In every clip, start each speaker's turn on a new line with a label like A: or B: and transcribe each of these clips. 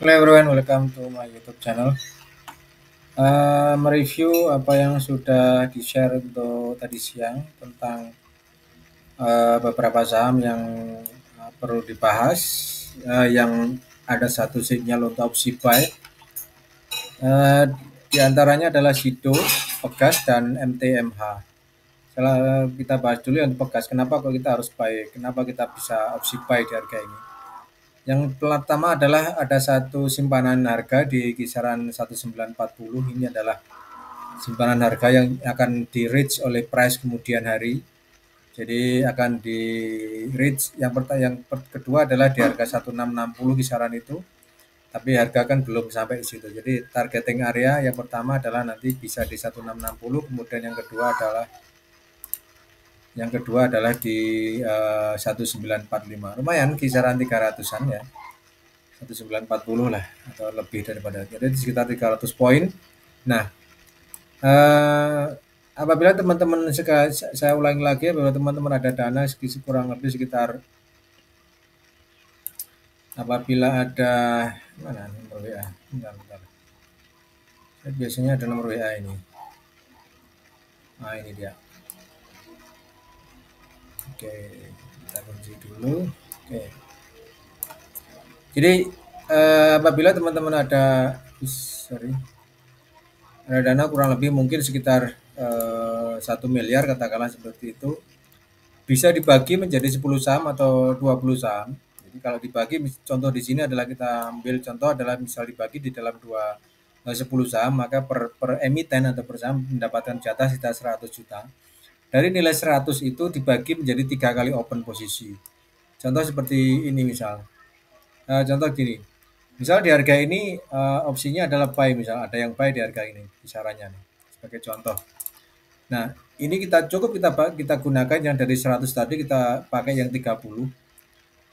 A: Hello everyone, welcome to my YouTube channel. Mereview apa yang sudah di-share untuk tadi siang tentang beberapa saham yang perlu dibahas, yang ada satu sinyal untuk opsi buy. Di antaranya adalah Sido, Pegas, dan MTMH. Setelah kita bahas dulu yang Pegas, kenapa kok kita harus buy, kenapa kita bisa opsi buy di harga ini. Yang pertama adalah ada satu simpanan harga di kisaran 1940. Ini adalah simpanan harga yang akan di reach oleh price kemudian hari. Jadi akan di reach yang kedua adalah di harga 1660 kisaran itu. Tapi harga kan belum sampai di situ. Jadi targeting area yang pertama adalah nanti bisa di 1660, kemudian yang kedua adalah di 1945. Lumayan kisaran 300-an ya. 1940 lah atau lebih daripada. Jadi sekitar 300 poin. Nah, eh, apabila teman-teman saya ulangi lagi, apabila teman-teman ada dana kurang lebih sekitar, apabila ada mana nomor WA, bentar. Saya biasanya ada nomor WA ini. Nah, ini dia. Oke, kita kunci dulu. Oke. Jadi apabila teman-teman ada dana kurang lebih mungkin sekitar 1 miliar katakanlah seperti itu, bisa dibagi menjadi 10 saham atau 20 saham. Jadi kalau dibagi, contoh di sini adalah kita ambil contoh adalah misal dibagi di dalam 10 saham, maka per emiten atau per saham mendapatkan jatah sekitar 100 juta. Dari nilai 100 itu dibagi menjadi 3 kali open posisi. Contoh seperti ini misal. Contoh gini. Misal di harga ini opsinya adalah buy, misal ada yang buy di harga ini kisarannya nih, sebagai contoh. Nah, ini kita gunakan yang dari 100 tadi kita pakai yang 30.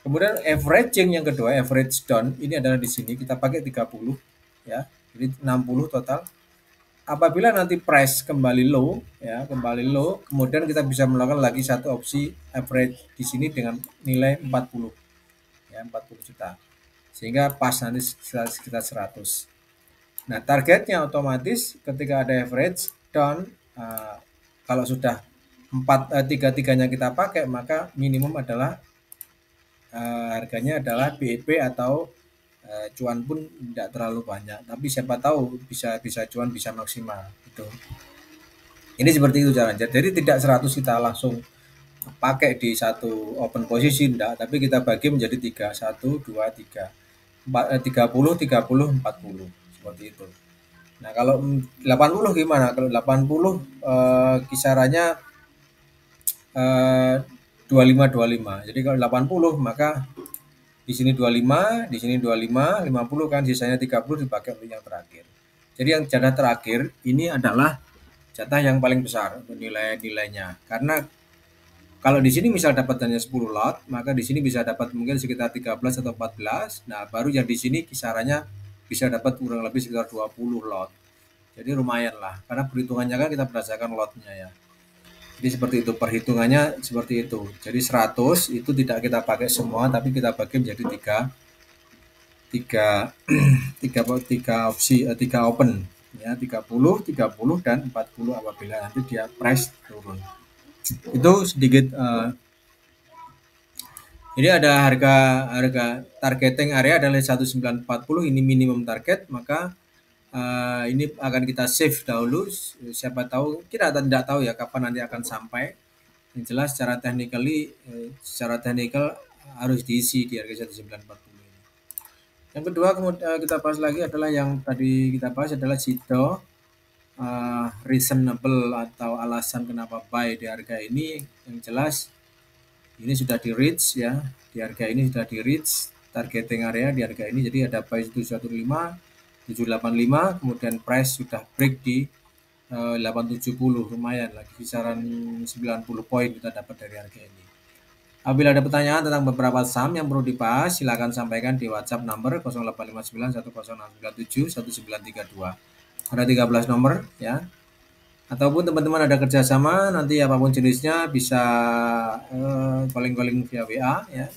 A: Kemudian averaging yang kedua, average down ini adalah di sini kita pakai 30 ya. Jadi 60 total. Apabila nanti price kembali low ya, kembali low, kemudian kita bisa melakukan lagi satu opsi average di sini dengan nilai 40 ya, 40 juta. Sehingga pas nanti sekitar 100. Nah, targetnya otomatis ketika ada average down, kalau sudah tiga-tiganya kita pakai, maka minimum adalah harganya adalah BEP atau cuan pun tidak terlalu banyak, tapi siapa tahu bisa bisa cuan bisa maksimal gitu. Ini seperti itu caranya. Jadi tidak 100 kita langsung pakai di satu open posisi, enggak, tapi kita bagi menjadi 3, 1, 2, 3, 30, 30, 40 seperti itu. Nah, kalau 80 gimana? Kalau 80 kisarannya 25-25. Jadi kalau 80 maka di sini 25, di sini 25, 50 kan, sisanya 30 dipakai untuk yang terakhir. Jadi yang jatah terakhir ini adalah jatah yang paling besar untuk nilainya. Karena kalau di sini misal dapat hanya 10 lot, maka di sini bisa dapat mungkin sekitar 13 atau 14. Nah, baru yang di sini kisarannya bisa dapat kurang lebih sekitar 20 lot. Jadi lumayan lah, karena perhitungannya kan kita berdasarkan lotnya ya. Jadi seperti itu, perhitungannya seperti itu. Jadi 100 itu tidak kita pakai semua, tapi kita bagi menjadi tiga, tiga opsi, tiga open. Ya, 30, 30, dan 40 apabila nanti dia price turun. Itu sedikit, jadi ada harga harga targeting area adalah 1940, ini minimum target, maka ini akan kita save dahulu. Siapa tahu, kita tidak tahu ya kapan nanti akan sampai. Yang jelas secara teknikal harus diisi di harga 1940 ini. Yang kedua kemudian kita bahas lagi adalah yang tadi kita bahas adalah Cito, reasonable atau alasan kenapa buy di harga ini. Yang jelas ini sudah di reach ya, di harga ini sudah di reach targeting area di harga ini. Jadi ada buy 715, 785, kemudian price sudah break di 870, lumayan lagi kisaran 90 poin kita dapat dari harga ini. Apabila ada pertanyaan tentang beberapa saham yang perlu dibahas, silakan sampaikan di WhatsApp number 0859 1097 1932. Ada 13 nomor ya. Ataupun teman-teman ada kerjasama, nanti apapun jenisnya bisa calling-calling via WA ya.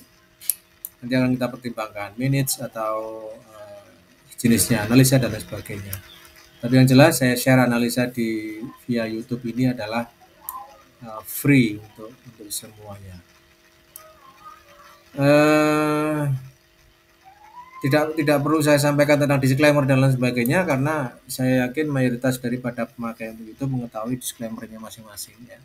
A: Nanti akan kita pertimbangkan minutes atau jenisnya, analisa dan lain sebagainya. Tapi yang jelas saya share analisa di via YouTube ini adalah free untuk semuanya. Eh, tidak perlu saya sampaikan tentang disclaimer dan lain sebagainya karena saya yakin mayoritas daripada pemakai YouTube mengetahui disclaimernya masing-masing ya.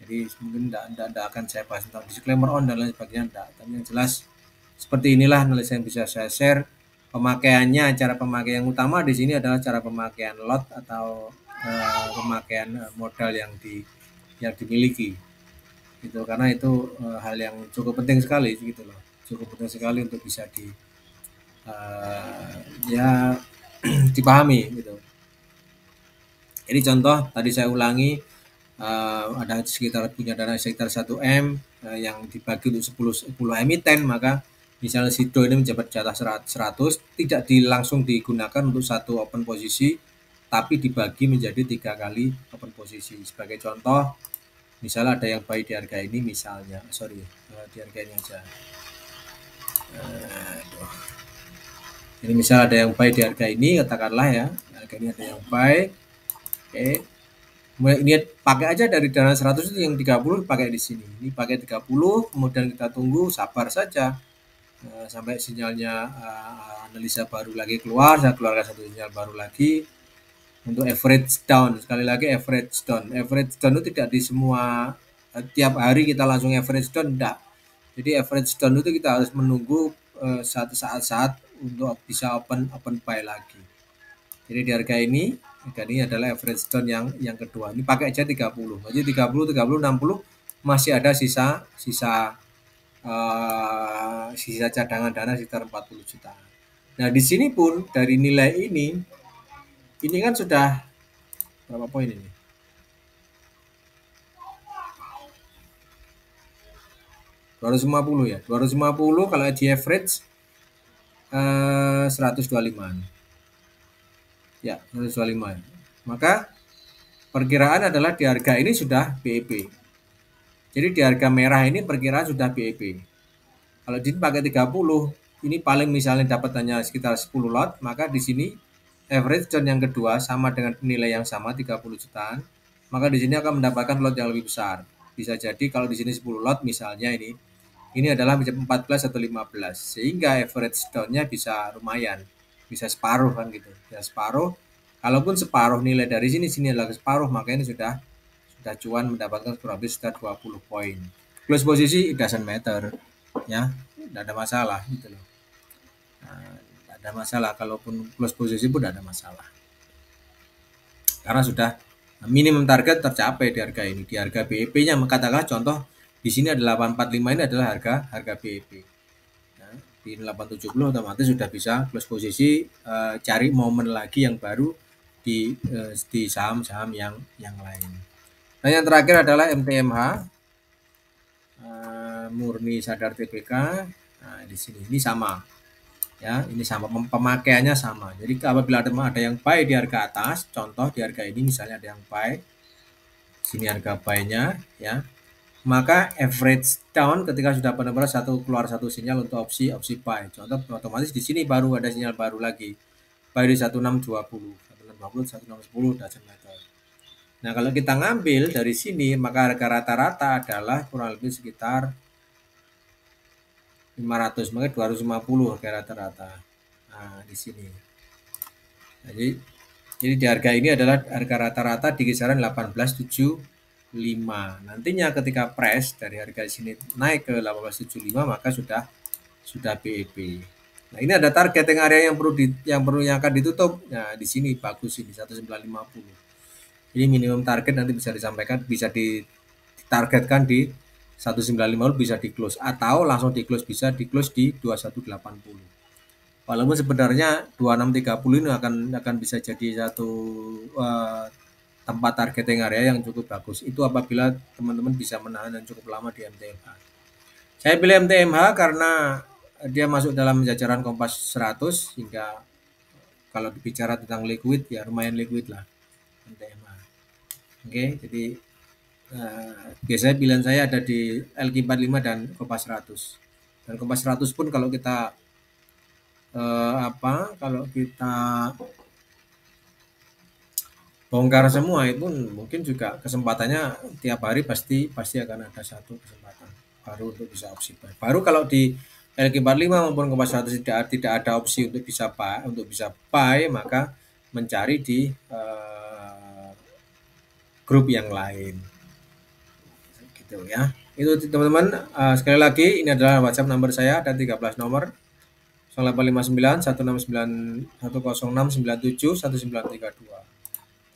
A: Jadi mungkin tidak akan saya bahas tentang disclaimer on dan lain sebagainya enggak. Tapi yang jelas seperti inilah analisa yang bisa saya share. Pemakaiannya, cara pemakaian yang utama di sini adalah cara pemakaian lot atau pemakaian modal yang dimiliki. Gitu karena itu hal yang cukup penting sekali gitu loh. Cukup penting sekali untuk bisa ya dipahami gitu. Jadi contoh tadi saya ulangi ada sekitar punya dana sekitar 1 M yang dibagi untuk 10 emiten, maka misalnya Sido ini menjabat jatah 100 tidak langsung digunakan untuk satu open posisi tapi dibagi menjadi 3 kali open posisi. Sebagai contoh misalnya ada yang buy di harga ini misalnya di harga ini aja. Ini misal ada yang buy di harga ini katakanlah ya, harga ini ada yang buy. Oke. Ini pakai aja dari dana 100 itu yang 30 pakai di sini. Ini pakai 30, kemudian kita tunggu sabar saja sampai sinyalnya analisa baru lagi keluar, saya keluarkan satu sinyal baru lagi untuk average down. Sekali lagi average down. Average down itu tidak di semua tiap hari kita langsung average down, enggak. Jadi average down itu kita harus menunggu satu saat-saat untuk bisa open buy lagi. Jadi di harga ini adalah average down yang kedua. Ini pakai aja 30. Jadi 30, 60 masih ada sisa cadangan dana sekitar 40 juta. Nah, di sini pun dari nilai ini kan sudah berapa poin ini? $250 ya. 250 kalau di average 125. Ya, 125. Maka perkiraan adalah di harga ini sudah BEP. Jadi di harga merah ini perkiraan sudah BEP. Kalau dipakai 30, ini paling misalnya dapat hanya sekitar 10 lot, maka di sini average down yang kedua sama dengan nilai yang sama 30 jutaan, maka di sini akan mendapatkan lot yang lebih besar. Bisa jadi kalau di sini 10 lot misalnya ini adalah 14 atau 15, sehingga average down-nya bisa lumayan, bisa separuh kan gitu. Ya separuh, kalaupun separuh nilai dari sini adalah separuh, maka ini sudah cuan mendapatkan kurang lebih sekitar 20 poin. Close posisi it doesn't matter, ya, tidak ada masalah gitu loh. Tidak ada masalah, kalaupun close posisi pun tidak ada masalah. Karena sudah minimum target tercapai di harga ini. Di harga BEP-nya katakanlah contoh di sini ada 845, ini adalah harga BEP. Nah, di 870 otomatis sudah bisa close posisi cari momen lagi yang baru di saham-saham yang lain. Nah, yang terakhir adalah MTMH, murni sadar TBK. Nah, di sini ini sama. Ya, ini sama, pemakaiannya sama. Jadi apabila ada yang buy di harga atas, contoh di harga ini misalnya ada yang buy, sini harga buy-nya ya, maka average down ketika sudah benar-benar keluar satu sinyal untuk opsi buy. Contoh otomatis di sini baru ada sinyal baru lagi. Buy di 1620, 1620, 1610 doesn't matter. Nah, kalau kita ngambil dari sini maka harga rata-rata adalah kurang lebih sekitar 500, maka 250 harga rata-rata. Nah, di sini. Jadi di harga ini adalah harga rata-rata di kisaran 1875. Nantinya ketika price dari harga sini naik ke 1875 maka sudah BEP. Nah, ini ada target yang area yang akan ditutup. Nah, di sini bagus ini 1950. Ini minimum target nanti bisa disampaikan, bisa ditargetkan di 1950 bisa di close atau langsung di close, bisa di close di 2180. Walaupun sebenarnya 2630 ini akan bisa jadi satu tempat targeting area yang cukup bagus. Itu apabila teman-teman bisa menahan dan cukup lama di MTMH. Saya pilih MTMH karena dia masuk dalam jajaran Kompas 100 hingga kalau bicara tentang liquid ya lumayan liquid lah MTMH. Oke, jadi biasanya pilihan saya ada di LQ45 dan Kompas 100. Dan Kompas 100 pun kalau kita kalau kita bongkar semua itu mungkin juga kesempatannya tiap hari pasti pasti akan ada satu kesempatan baru untuk bisa opsi buy. Baru kalau di LQ45 maupun Kompas 100 tidak ada opsi untuk bisa buy, maka mencari di grup yang lain. Gitu ya. Itu teman-teman, sekali lagi ini adalah WhatsApp nomor saya, ada 13 nomor 0859 169 106 97 1932.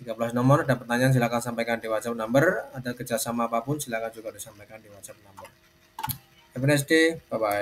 A: 13 nomor, ada pertanyaan silakan sampaikan di WhatsApp number, ada kerjasama apapun silakan juga disampaikan di WhatsApp number. Have a nice day, bye bye.